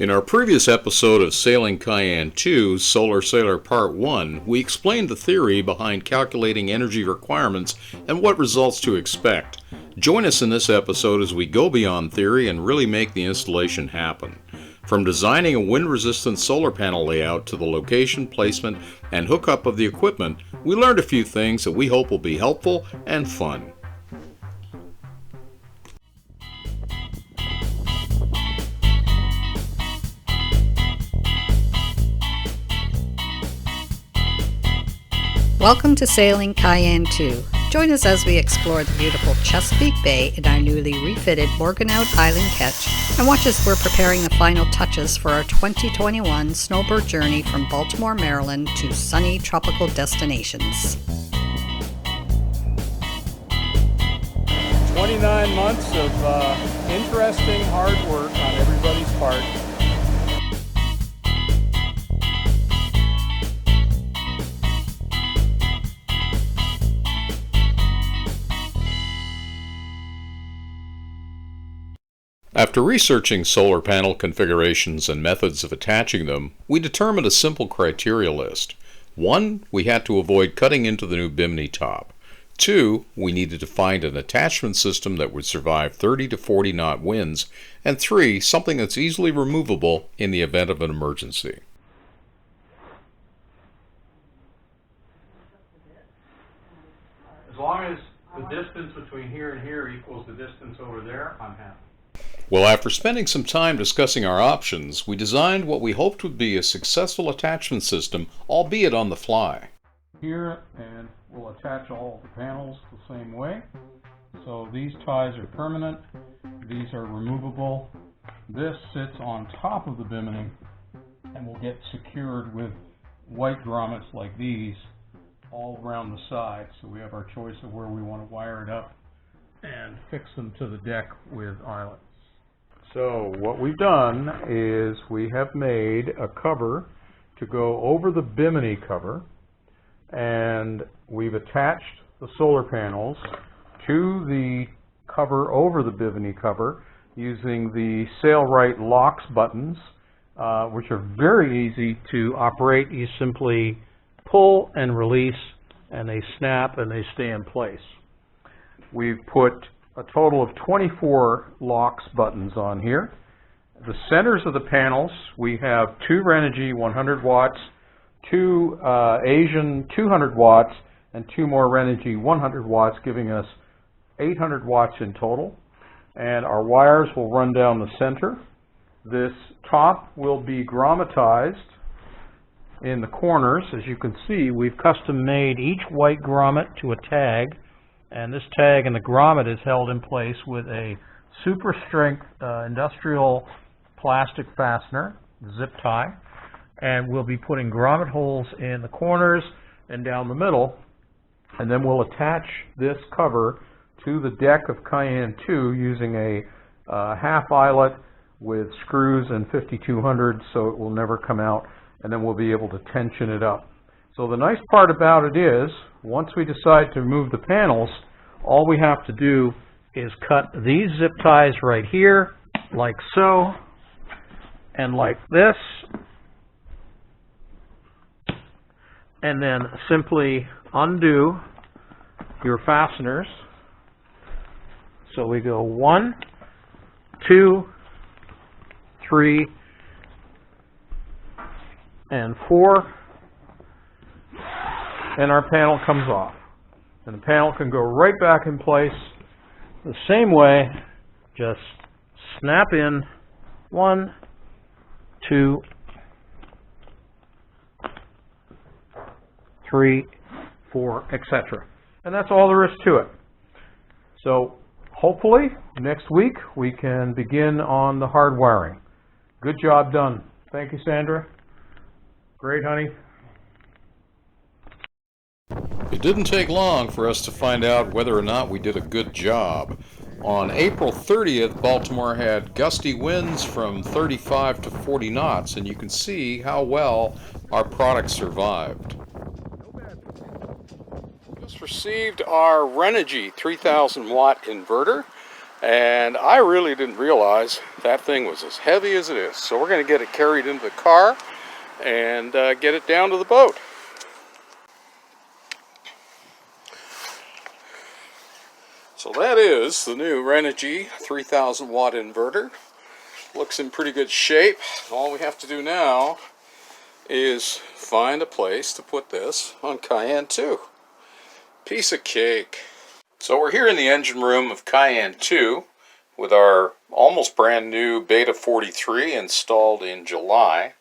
In our previous episode of Sailing Kyan II, Solar Sailor Part 1, we explained the theory behind calculating energy requirements and what results to expect. Join us in this episode as we go beyond theory and really make the installation happen. From designing a wind-resistant solar panel layout to the location, placement, and hookup of the equipment, we learned a few things that we hope will be helpful and fun. Welcome to Sailing Kyan II. Join us as we explore the beautiful Chesapeake Bay in our newly refitted Morgantown Island ketch, and watch as we're preparing the final touches for our 2021 snowbird journey from Baltimore, Maryland to sunny tropical destinations. 29 months of interesting hard work on everybody's part. After researching solar panel configurations and methods of attaching them, we determined a simple criteria list. 1. We had to avoid cutting into the new Bimini top. 2. We needed to find an attachment system that would survive 30 to 40 knot winds. And 3. Something that's easily removable in the event of an emergency. As long as the distance between here and here equals the distance over there, I'm happy. Well, after spending some time discussing our options, we designed what we hoped would be a successful attachment system, albeit on the fly. Here, and we'll attach all the panels the same way. So these ties are permanent, these are removable. This sits on top of the Bimini and will get secured with white grommets like these all around the side. So we have our choice of where we want to wire it up and fix them to the deck with eyelets. So what we've done is we have made a cover to go over the Bimini cover, and we've attached the solar panels to the cover over the Bimini cover using the Sailrite Loxx buttons, which are very easy to operate. You simply pull and release, and they snap and they stay in place. We've put a total of 24 Loxx buttons on here. The centers of the panels, we have 2 Renogy 100 watts, 2 Asian 200 watts, and 2 more Renogy 100 watts, giving us 800 watts in total. And our wires will run down the center. This top will be grommetized in the corners. As you can see, we've custom made each white grommet to a tag. And this tag and the grommet is held in place with a super strength industrial plastic fastener, zip tie. And we'll be putting grommet holes in the corners and down the middle. And then we'll attach this cover to the deck of Kyan II using a half eyelet with screws and 5200 so it will never come out. And then we'll be able to tension it up. So the nice part about it is, once we decide to remove the panels, all we have to do is cut these zip ties right here, like so, and like this, and then simply undo your fasteners. So we go 1, 2, 3, and 4. And our panel comes off. And the panel can go right back in place the same way. Just snap in 1, 2, 3, 4, etc. And that's all there is to it. So hopefully next week we can begin on the hard wiring. Good job done. Thank you, Sandra. Great, honey. It didn't take long for us to find out whether or not we did a good job. On April 30th, Baltimore had gusty winds from 35 to 40 knots, and you can see how well our product survived. Just received our Renogy 3000 watt inverter, And I really didn't realize that thing was as heavy as it is. So we're going to get it carried into the car and get it down to the boat. So that is the new Renogy 3000 watt inverter. Looks in pretty good shape. All we have to do now is find a place to put this on Kyan II. Piece of cake. So we're here in the engine room of Kyan II with our almost brand new Beta 43 installed in July.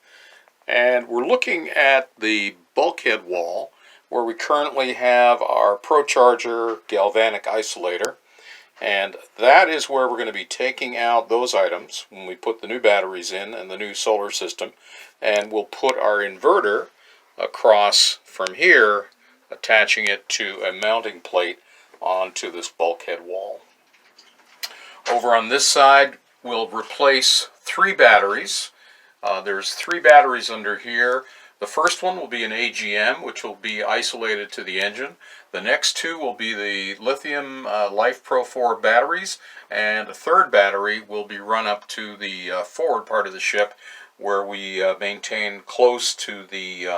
And we're looking at the bulkhead wall where we currently have our ProCharger galvanic isolator. And that is where we're going to be taking out those items when we put the new batteries in and the new solar system. And we'll put our inverter across from here, attaching it to a mounting plate onto this bulkhead wall. Over on this side, we'll replace 3 batteries. There's 3 batteries under here. The first one will be an AGM, which will be isolated to the engine. The next 2 will be the lithium Life Pro 4 batteries, and a third battery will be run up to the forward part of the ship where we maintain close to the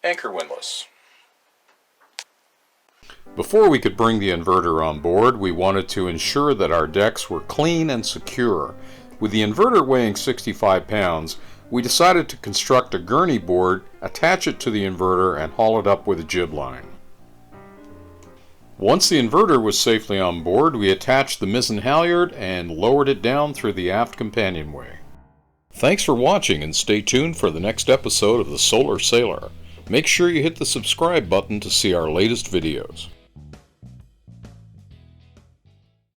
anchor windlass. Before we could bring the inverter on board, we wanted to ensure that our decks were clean and secure. With the inverter weighing 65 pounds, we decided to construct a gurney board, attach it to the inverter, and haul it up with a jib line. Once the inverter was safely on board, we attached the mizzen halyard and lowered it down through the aft companionway. Thanks for watching, and stay tuned for the next episode of the Solar Sailor. Make sure you hit the subscribe button to see our latest videos.